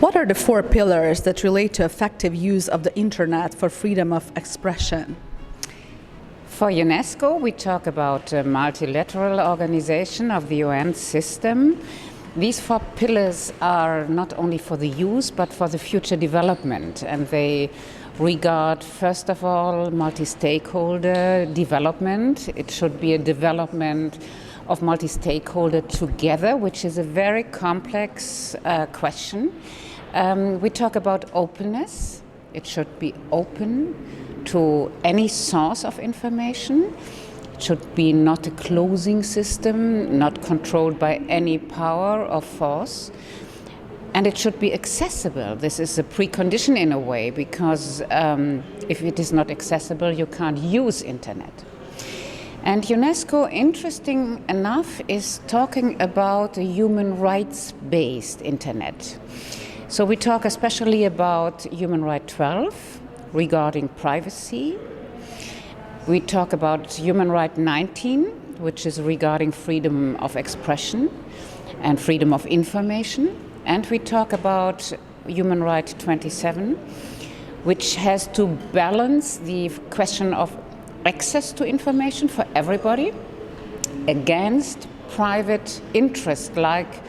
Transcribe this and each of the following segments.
What are the four pillars that relate to effective use of the internet for freedom of expression? For UNESCO, we talk about a multilateral organization of the UN system. These four pillars are not only for the use, but for the future development. And they regard, first of all, multi-stakeholder development. It should be a development of multi-stakeholder together, which is a very complex question. We talk about openness. It should be open to any source of information. It should be not a closing system, not controlled by any power or force. And it should be accessible. This is a precondition in a way, because if it is not accessible, you can't use internet. And UNESCO, interesting enough, is talking about a human rights-based internet. So we talk especially about Human Right 12 regarding privacy. We talk about Human Right 19, which is regarding freedom of expression and freedom of information. And we talk about Human Right 27, which has to balance the question of access to information for everybody against private interest, like,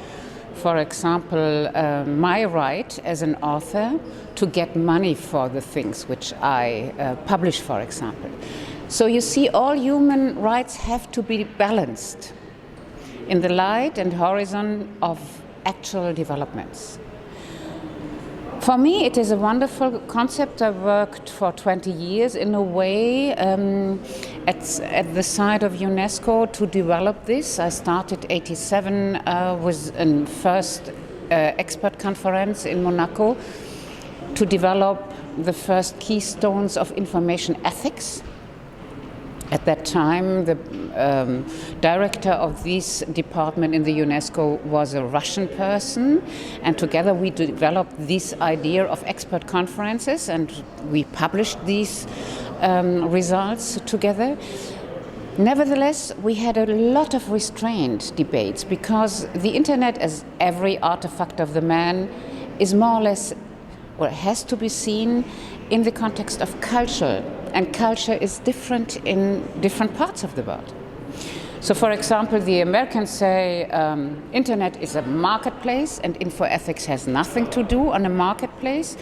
for example, my right as an author to get money for the things which I publish, for example. So you see, all human rights have to be balanced in the light and horizon of actual developments. For me, it is a wonderful concept. I worked for 20 years in a way at the side of UNESCO to develop this. I started in '87 with a first expert conference in Monaco to develop the first keystones of information ethics. At that time, the director of this department in the UNESCO was a Russian person, and together we developed this idea of expert conferences, and we published these results together. Nevertheless, we had a lot of restrained debates, because the internet, as every artifact of the man, is more or less, or has to be seen in the context of culture. And culture is different in different parts of the world. So, for example, the Americans say internet is a marketplace and infoethics has nothing to do on a marketplace.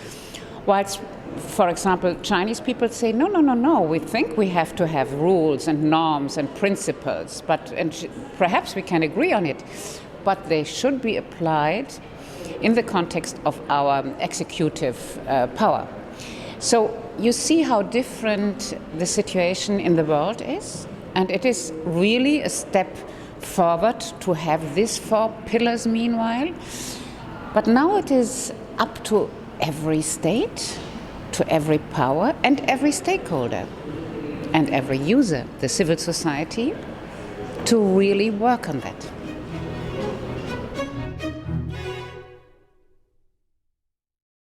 Whilst, for example, Chinese people say, no, we think we have to have rules and norms and principles, and perhaps we can agree on it, but they should be applied in the context of our executive power. So you see how different the situation in the world is, and it is really a step forward to have these four pillars meanwhile. But now it is up to every state, to every power, and every stakeholder, and every user, the civil society, to really work on that.